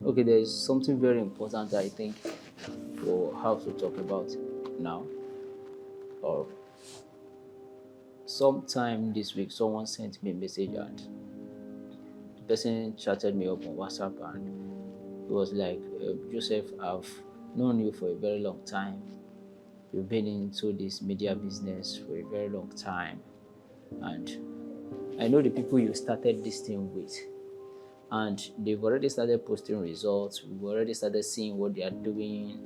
Okay, there is something very important I think we'll have to talk about now. Or sometime this week, someone sent me a message and the person chatted me up on WhatsApp and it was like, Joseph, I've known you for a very long time. You've been into this media business for a very long time. And I know the people you started this thing with. And they've already started posting results. We've already started seeing what they are doing,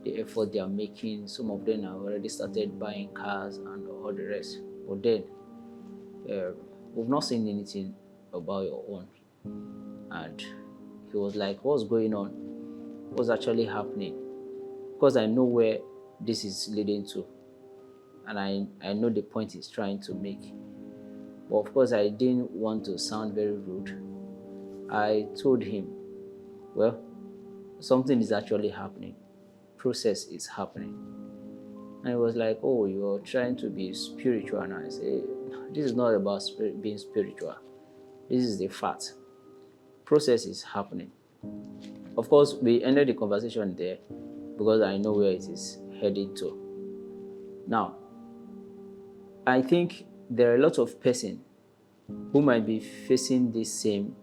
the effort they are making. Some of them have already started buying cars and all the rest. But then, we've not seen anything about your own. And he was like, what's going on? What's actually happening? Because I know where this is leading to. And I know the point he's trying to make. But of course, I didn't want to sound very rude. I told him, well, something is actually happening. Process is happening. And he was like, oh, you're trying to be spiritual. And I say, this is not about being spiritual. This is the fact. Process is happening. Of course, we ended the conversation there because I know where it is heading to. Now, I think there are a lot of persons who might be facing this same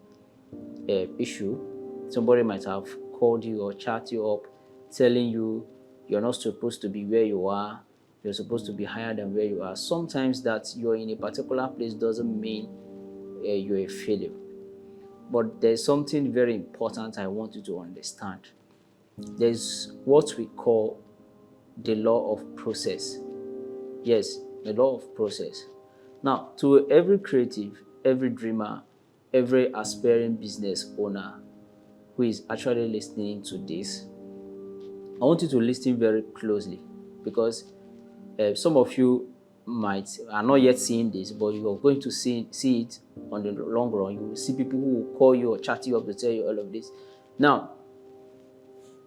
issue. Somebody might have called you or chat you up telling you you're not supposed to be where you are, you're supposed to be higher than where you are. Sometimes that you're in a particular place doesn't mean you're a failure. But there's something very important I want you to understand. There's what we call the law of process. Yes, the law of process. Now, to every creative, every dreamer, every aspiring business owner who is actually listening to this, I want you to listen very closely because some of you are not yet seeing this, but you are going to see it on the long run. You will see people who will call you or chat you up to tell you all of this. Now,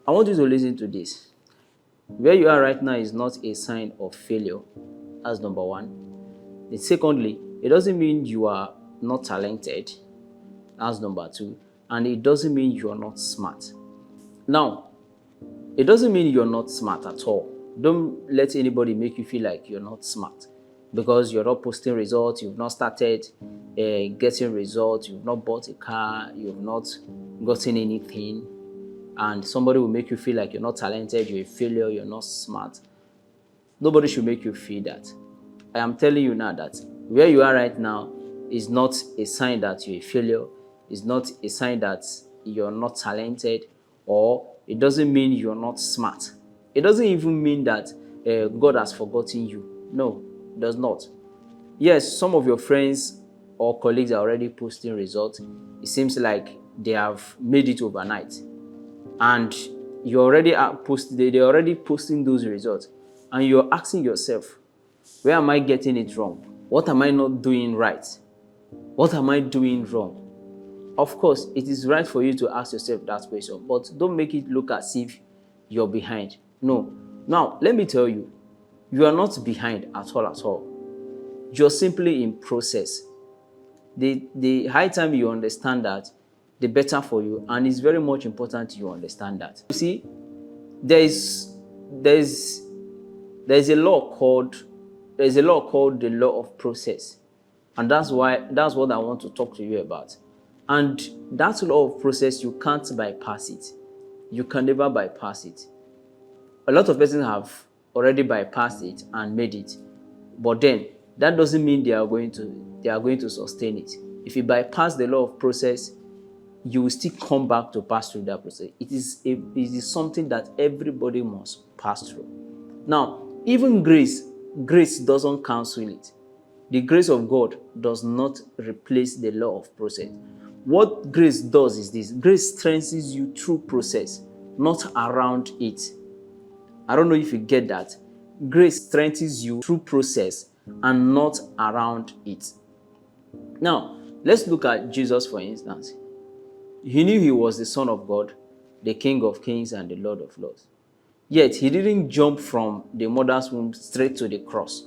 I want you to listen to this. Where you are right now is not a sign of failure. That's number one. And secondly, it doesn't mean you are not talented. That's number two. And it doesn't mean you are not smart. Now, it doesn't mean you're not smart at all. Don't let anybody make you feel like you're not smart because you're not posting results, you've not started getting results, you've not bought a car, you've not gotten anything, and somebody will make you feel like you're not talented, you're a failure, you're not smart. Nobody should make you feel that. I am telling you now that where you are right now is not a sign that you're a failure, it's not a sign that you're not talented, or it doesn't mean you're not smart. It doesn't even mean that God has forgotten you. No, it does not. Yes, some of your friends or colleagues are already posting results. It seems like they have made it overnight. And you already they're already posting those results. And you're asking yourself, where am I getting it wrong? What am I not doing right? What am I doing wrong? Of course, it is right for you to ask yourself that question, but don't make it look as if you're behind. No. Now, let me tell you, you are not behind at all. You're simply in process. The high time you understand that, the better for you, and it's very much important you understand that. You see, there's a law called the law of process, and that's what I want to talk to you about. And that law of process, you can't bypass it. You can never bypass it. A lot of persons have already bypassed it and made it, but then that doesn't mean they are going to sustain it. If you bypass the law of process, you will still come back to pass through that process. It is something that everybody must pass through. Now, even grace doesn't cancel it. The grace of God does not replace the law of process. What grace does is this: grace strengthens you through process, not around it. I don't know if you get that. Grace strengthens you through process and not around it. Now, let's look at Jesus, for instance. He knew he was the Son of God, the King of Kings and the Lord of Lords. Yet, he didn't jump from the mother's womb straight to the cross.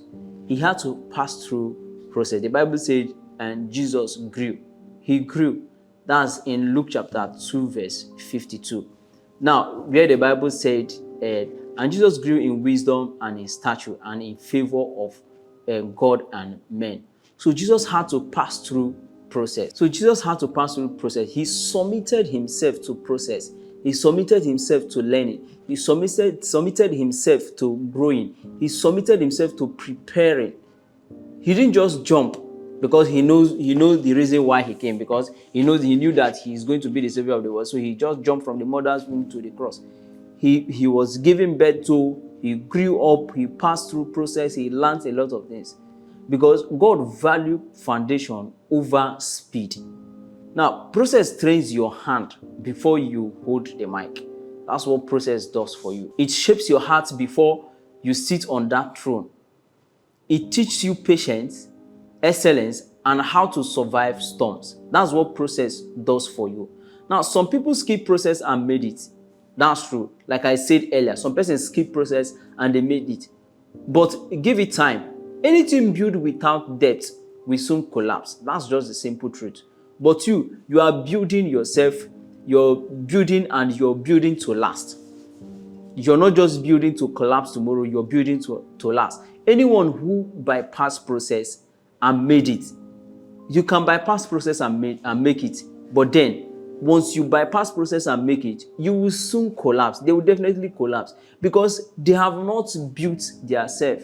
He had to pass through process. The Bible said, and Jesus grew. He grew. That's in Luke chapter 2, verse 52. Now, where the Bible said, and Jesus grew in wisdom and in stature and in favor of God and men. So Jesus had to pass through process. He submitted himself to process. He submitted himself to learning. He submitted himself to growing. He submitted himself to preparing. He didn't just jump because he knows the reason why he came, because he knew that he's going to be the savior of the world. So he just jumped from the mother's womb to the cross. He was given birth to, he grew up, he passed through process, he learned a lot of things. Because God values foundation over speed. Now, process trains your hand before you hold the mic. That's what process does for you. It shapes your heart before you sit on that throne. It teaches you patience, excellence, and how to survive storms. That's what process does for you. Now, some people skip process and made it. That's true. Like I said earlier, some persons skip process and they made it. But give it time. Anything built without depth will soon collapse. That's just the simple truth. But you are building yourself, you're building to last. You're not just building to collapse tomorrow, you're building to last. Anyone who bypassed process and made it, you can bypass process and make it. But then, once you bypass process and make it, you will soon collapse. They will definitely collapse because they have not built their self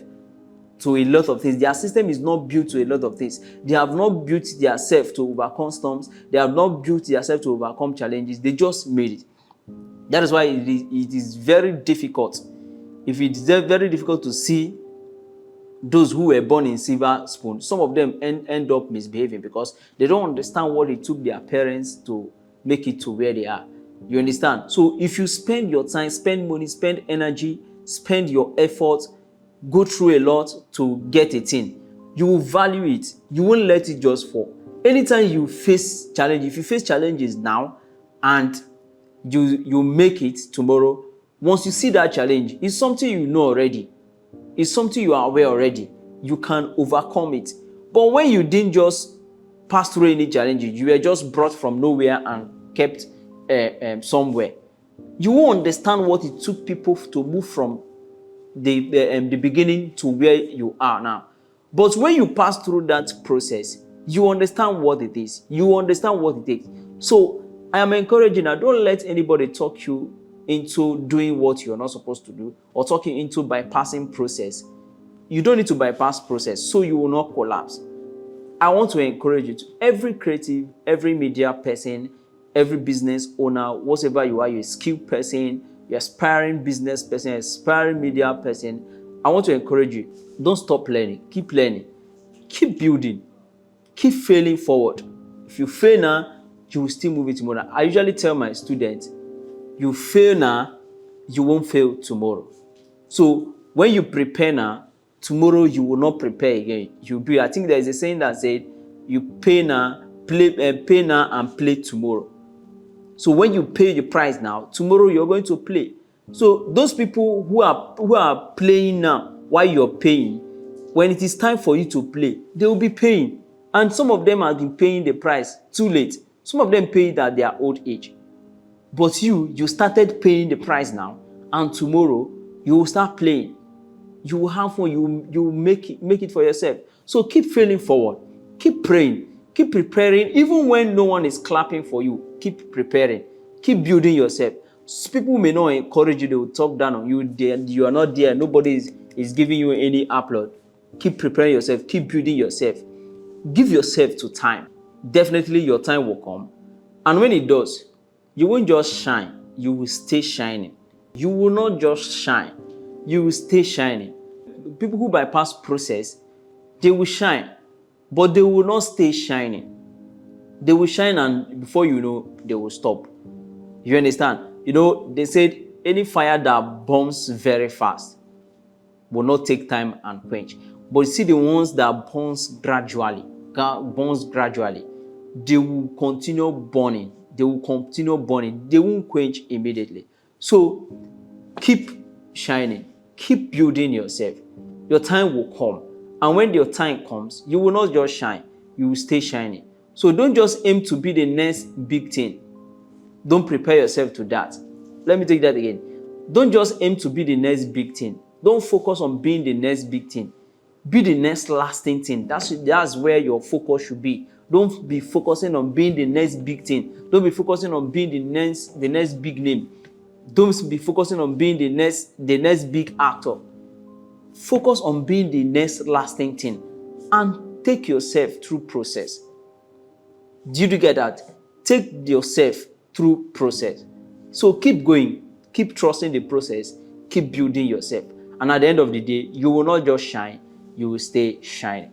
to a lot of things. Their system is not built to a lot of things. They have not built their self to overcome storms. They have not built their self to overcome challenges. They just made it. That is why it is very difficult. If it is very difficult to see those who were born in silver spoon, some of them end up misbehaving because they don't understand what it took their parents to make it to where they are. You understand? So if you spend your time, spend money, spend energy, spend your effort, go through a lot to get a thing, you will value it. You won't let it just fall. Anytime you face challenges, if you face challenges now and you make it tomorrow, once you see that challenge, it's something you know already. It's something you are aware already. You can overcome it. But when you didn't just pass through any challenges, you were just brought from nowhere and kept somewhere, you won't understand what it took people to move from the beginning to where you are now. But when you pass through that process, you understand what it is. You understand what it takes. So I am encouraging now, don't let anybody talk you into doing what you're not supposed to do or talking into bypassing process. You don't need to bypass process so you will not collapse. I want to encourage you to every creative, every media person, every business owner, whatever you are, you're a skilled person, you're aspiring business person, aspiring media person, I want to encourage you. Don't stop learning. Keep learning. Keep building. Keep failing forward. If you fail now, you will still move it tomorrow. I usually tell my students, you fail now, you won't fail tomorrow. So when you prepare now, tomorrow you will not prepare again. I think there is a saying that said, you pay now, pay now and play tomorrow. So when you pay the price now, tomorrow you're going to play. So those people who are playing now while you're paying, when it is time for you to play, they will be paying. And some of them have been paying the price too late. Some of them pay it at their old age. But you started paying the price now, and tomorrow you will start playing. You will have fun. You will make it for yourself. So keep failing forward. Keep praying. Keep preparing. Even when no one is clapping for you, keep preparing. Keep building yourself. People may not encourage you. They will talk down on you. You are not there. Nobody is giving you any applaud. Keep preparing yourself. Keep building yourself. Give yourself to time. Definitely your time will come. And when it does, you won't just shine. You will stay shining. You will not just shine. You will stay shining. People who bypass process, they will shine, but they will not stay shining. They will shine, and before you know, they will stop. You understand? They said any fire that burns very fast will not take time and quench. But you see the ones that burns gradually, they will continue burning. They will continue burning. They won't quench immediately. So keep shining. Keep building yourself. Your time will come. And when your time comes, you will not just shine. You will stay shining. So don't just aim to be the next big thing. Don't prepare yourself to that. Let me take that again. Don't just aim to be the next big thing. Don't focus on being the next big thing. Be the next lasting thing. That's where your focus should be. Don't be focusing on being the next big thing. Don't be focusing on being the next big name. Don't be focusing on being the next big actor. Focus on being the next lasting thing and take yourself through process. Did you get that? Take yourself through process. So keep going, keep trusting the process, keep building yourself. And at the end of the day, you will not just shine, you will stay shining.